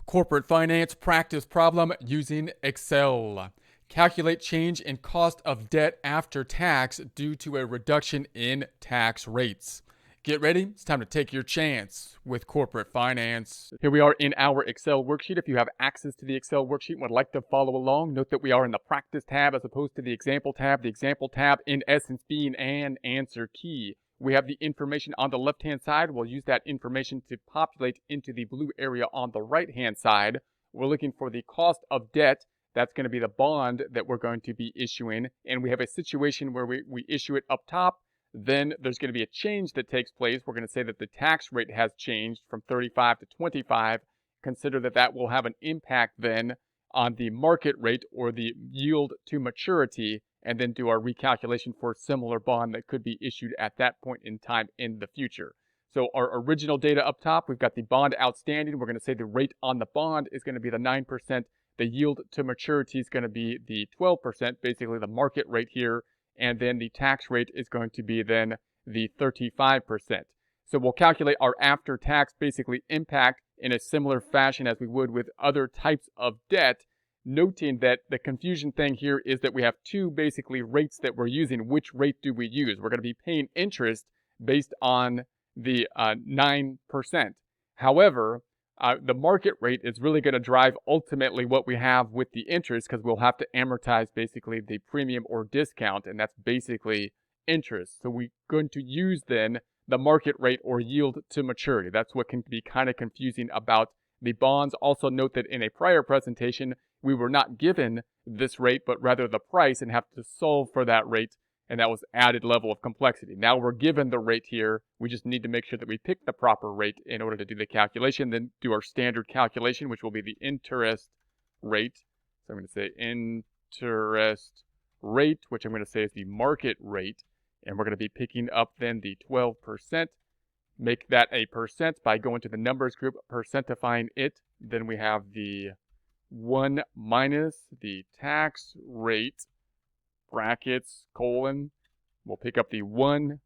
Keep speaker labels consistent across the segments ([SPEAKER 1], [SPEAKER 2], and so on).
[SPEAKER 1] Corporate finance practice problem using Excel. Calculate change in cost of debt after tax due to a reduction in tax rates. Get ready, it's time to take your chance with corporate finance. Here we are in our Excel worksheet. If you have access to the Excel worksheet and would like to follow along, note that we are in the practice tab as opposed to the example tab. The example tab, in essence, being an answer key. We have the information on the left-hand side. We'll use that information to populate into the blue area on the right-hand side. We're looking for the cost of debt. That's going to be the bond that we're going to be issuing. And we have a situation where we issue it up top. Then there's going to be a change that takes place. We're going to say that the tax rate has changed from 35 to 25. Consider that that will have an impact then on the market rate or the yield to maturity, and then do our recalculation for a similar bond that could be issued at that point in time in the future. So our original data up top, we've got the bond outstanding. We're going to say the rate on the bond is going to be the 9%. The yield to maturity is going to be the 12%, basically the market rate here. And then the tax rate is going to be then the 35%. So we'll calculate our after-tax basically impact in a similar fashion as we would with other types of debt, noting that the confusion thing here is that we have two basically rates that we're using. Which rate do we use? We're going to be paying interest based on the 9%. However, the market rate is really going to drive ultimately what we have with the interest, because we'll have to amortize basically the premium or discount, and that's basically interest. So we're going to use then the market rate or yield to maturity. That's what can be kind of confusing about the bonds. Also note that in a prior presentation, we were not given this rate, but rather the price, and have to solve for that rate. And that was added level of complexity. Now we're given the rate here. We just need to make sure that we pick the proper rate in order to do the calculation, then do our standard calculation, which will be the interest rate. So I'm going to say interest rate, which I'm going to say is the market rate. And we're going to be picking up then the 12%. Make that a percent by going to the numbers group, percentifying it. Then we have the 1 minus the tax rate, brackets, colon. We'll pick up the 1.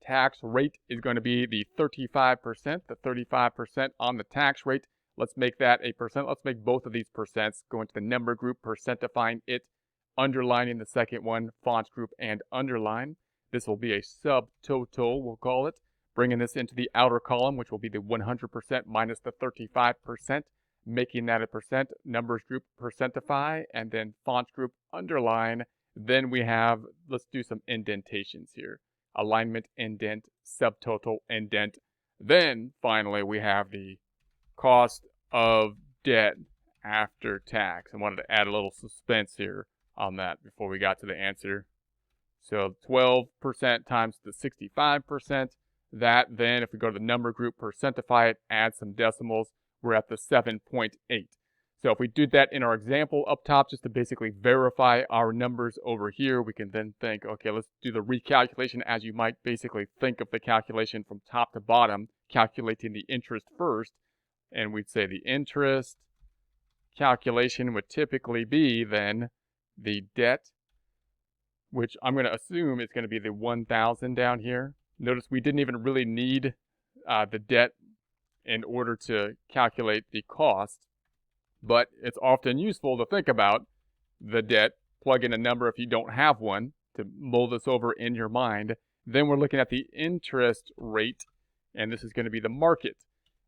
[SPEAKER 1] Tax rate is going to be the 35%, the 35% on the tax rate. Let's make that a percent. Let's make both of these percents. Go into the number group, percentifying it, underlining the second one, font group, and underline. This will be a subtotal, we'll call it. Bringing this into the outer column, which will be the 100% minus the 35%. Making that a percent, numbers group, percentify, and then font group, underline. Then we have, let's do some indentations here. Alignment, indent, subtotal, indent. Then finally we have the cost of debt after tax. I wanted to add a little suspense here on that before we got to the answer. So 12% times the 65%. That then, if we go to the number group, percentify it, add some decimals, we're at the 7.8. So if we do that in our example up top, just to basically verify our numbers over here, we can then think, okay, let's do the recalculation as you might basically think of the calculation from top to bottom, calculating the interest first. And we'd say the interest calculation would typically be then the debt, which I'm going to assume is going to be the 1,000 down here. Notice we didn't even really need the debt in order to calculate the cost, but it's often useful to think about the debt, plug in a number if you don't have one, to mull this over in your mind. Then we're looking at the interest rate, and this is going to be the market.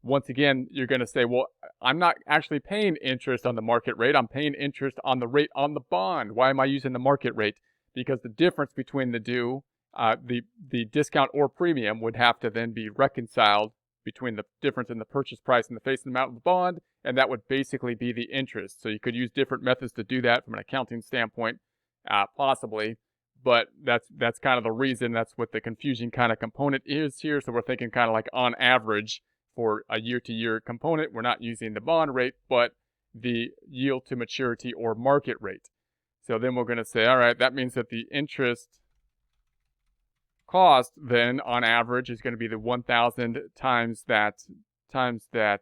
[SPEAKER 1] Once again, you're going to say, well, I'm not actually paying interest on the market rate. I'm paying interest on the rate on the bond. Why am I using the market rate? Because the difference between the two, the discount or premium, would have to then be reconciled between the difference in the purchase price and the face amount of the bond, and that would basically be the interest. So you could use different methods to do that from an accounting standpoint, possibly, but that's kind of the reason. That's what the confusion kind of component is here. So we're thinking kind of like on average for a year-to-year component, we're not using the bond rate, but the yield to maturity or market rate. So then we're going to say, all right, that means that the interest cost then on average is going to be the 1,000 times that 12%.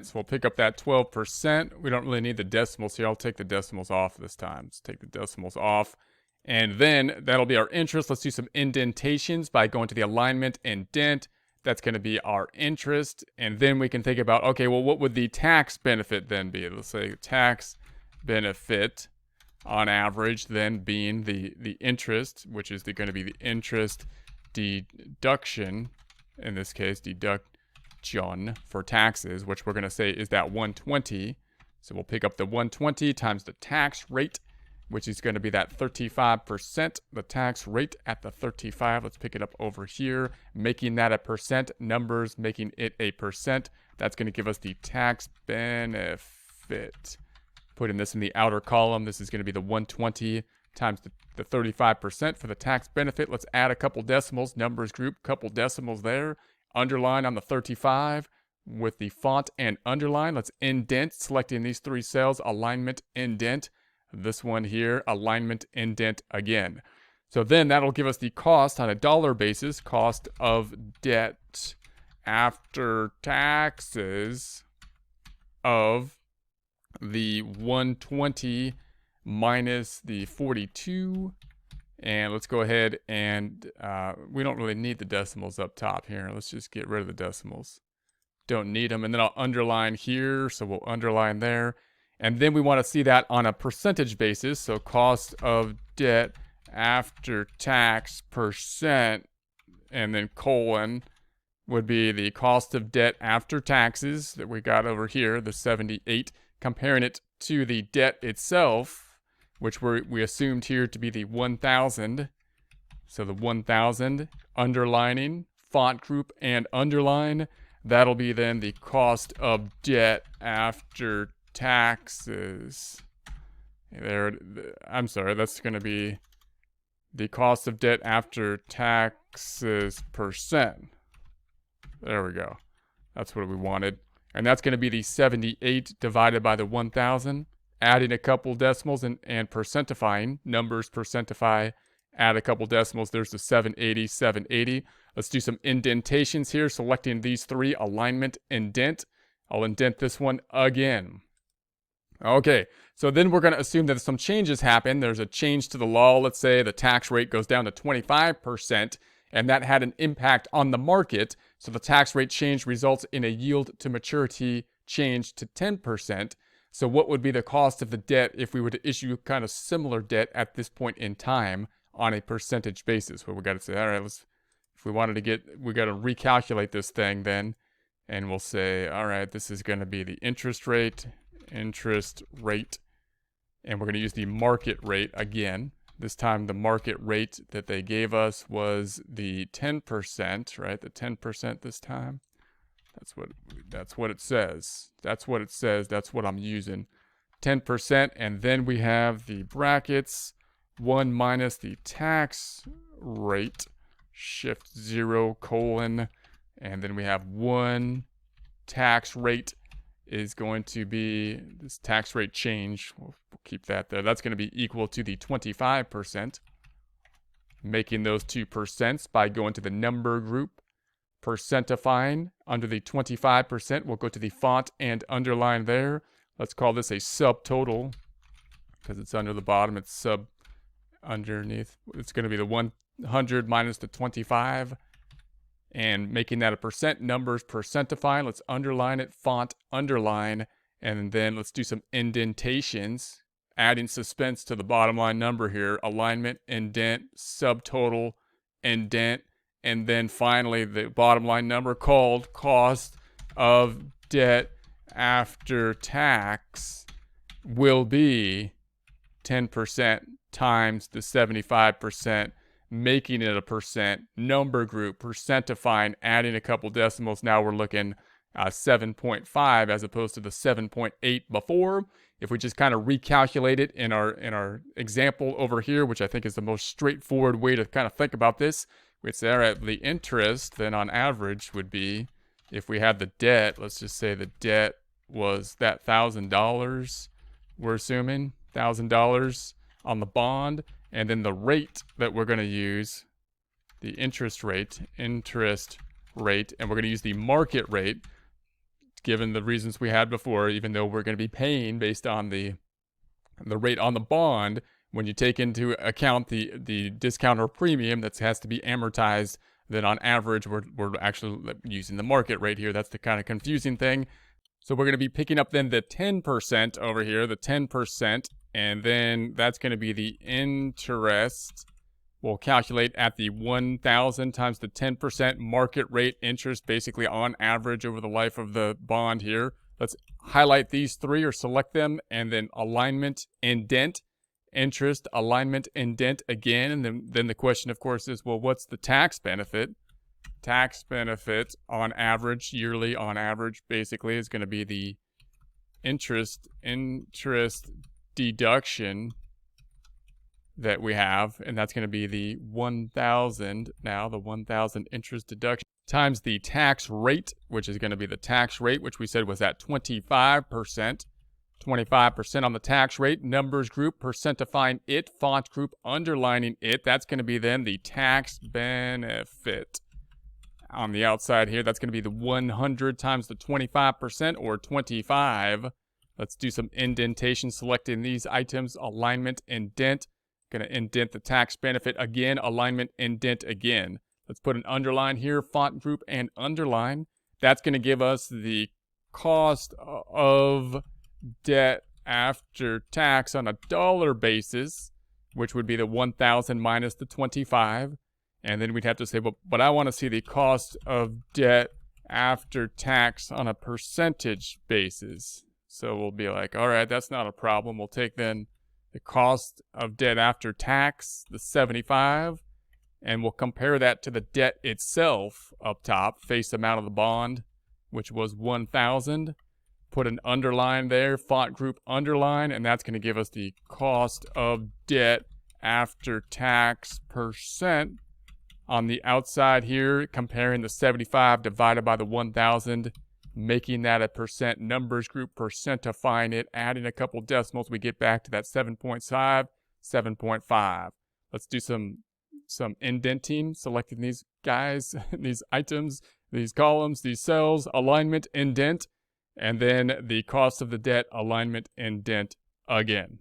[SPEAKER 1] So we'll pick up that 12%. We don't really need the decimals here. I'll take the decimals off this time. Let's take the decimals off. And then that'll be our interest. Let's do some indentations by going to the alignment, indent. That's going to be our interest. And then we can think about, okay, well, what would the tax benefit then be? Let's say tax benefit on average then being the interest, which is going to be the interest deduction, in this case, deduction for taxes, which we're going to say is that 120. So we'll pick up the 120 times the tax rate, which is going to be that 35%, the tax rate at the 35. Let's pick it up over here, making that a percent, numbers making it a percent. That's going to give us the tax benefit. Putting this in the outer column, this is going to be the 120 times the 35% for the tax benefit. Let's add a couple decimals, numbers group, couple decimals there. Underline on the 35 with the font and underline. Let's indent, selecting these three cells, alignment, indent. This one here, alignment, indent again. So then that'll give us the cost on a dollar basis, cost of debt after taxes of the 120 minus the 42. And let's go ahead and we don't really need the decimals up top here. Let's just get rid of the decimals. Don't need them. And then I'll underline here. So we'll underline there. And then we want to see that on a percentage basis. So cost of debt after tax percent, and then colon would be the cost of debt after taxes that we got over here, the 78, comparing it to the debt itself, which we assumed here to be the 1,000. So the 1,000, underlining, font group, and underline. That'll be then the cost of debt after taxes. There, I'm sorry, that's going to be the cost of debt after taxes percent. There we go. That's what we wanted. And that's going to be the 78 divided by the 1,000. Adding a couple decimals and percentifying. Numbers percentify. Add a couple decimals. There's the 780, 780. Let's do some indentations here. Selecting these three. Alignment, indent. I'll indent this one again. Okay, so then we're going to assume that some changes happen. There's a change to the law. Let's say the tax rate goes down to 25%, and that had an impact on the market. So the tax rate change results in a yield to maturity change to 10%. So what would be the cost of the debt if we were to issue kind of similar debt at this point in time on a percentage basis? Well, we got to say, all right, if we wanted to we got to recalculate this thing then, and we'll say, all right, this is going to be the interest rate, and we're going to use the market rate again. This time the market rate that they gave us was the 10%, right? The 10% this time. That's what it says. That's what it says. That's what I'm using. 10%, and then we have the brackets 1 minus the tax rate, shift 0 colon, and then we have 1 tax rate is going to be this tax rate change. We'll keep that there. That's going to be equal to the 25%. Making those 2% by going to the number group, percentifying under the 25%. We'll go to the font and underline there. Let's call this a subtotal because it's under the bottom. It's sub underneath. It's going to be the 100 minus the 25. And making that a percent, numbers percentify. Let's underline it, font, underline, and then let's do some indentations, adding suspense to the bottom line number here. Alignment, indent, subtotal, indent, and then finally the bottom line number called cost of debt after tax will be 10% times the 75%. Making it a percent, number group, percentifying, adding a couple decimals. Now we're looking 7.5 as opposed to the 7.8 before. If we just kind of recalculate it in our example over here, which I think is the most straightforward way to kind of think about this, we'd say, all right, the interest then on average would be, if we had the debt, let's just say the debt was that $1,000, we're assuming, $1,000 on the bond. And then the rate that we're going to use, the interest rate, and we're going to use the market rate, given the reasons we had before, even though we're going to be paying based on the rate on the bond. When you take into account the discount or premium that has to be amortized Then on average, we're actually using the market rate here. That's the kind of confusing thing. So we're going to be picking up then the 10% over here, the 10%, and then that's going to be the interest. We'll calculate at the 1,000 times the 10% market rate interest, basically on average over the life of the bond here. Let's highlight these three or select them, and then alignment, indent, interest, alignment, indent again. And then the question, of course, is, well, what's the tax benefit? Tax benefit on average, yearly on average, basically is going to be the interest deduction that we have, and that's going to be the 1,000 now, the 1,000 interest deduction times the tax rate, which is going to be the tax rate, which we said was at 25%. 25% on the tax rate, numbers group, percentifying it, font group, underlining it. That's going to be then the tax benefit. On the outside here, that's going to be the 100 times the 25%, or 25. Let's do some indentation, selecting these items, alignment, indent. Going to indent the tax benefit again, alignment, indent again. Let's put an underline here, font group and underline. That's going to give us the cost of debt after tax on a dollar basis, which would be the 1,000 minus the 25. And then we'd have to say, well, but I want to see the cost of debt after tax on a percentage basis. So we'll be like, all right, that's not a problem. We'll take then the cost of debt after tax, the 75, and we'll compare that to the debt itself up top, face amount of the bond, which was 1,000. Put an underline there, font group underline, and that's going to give us the cost of debt after tax percent. On the outside here, comparing the 75 divided by the 1,000, making that a percent, numbers group, percentifying it, adding a couple decimals, we get back to that 7.5, 7.5. Let's do some indenting, selecting these guys, these items, these columns, these cells, alignment, indent, and then the cost of the debt, alignment, indent again.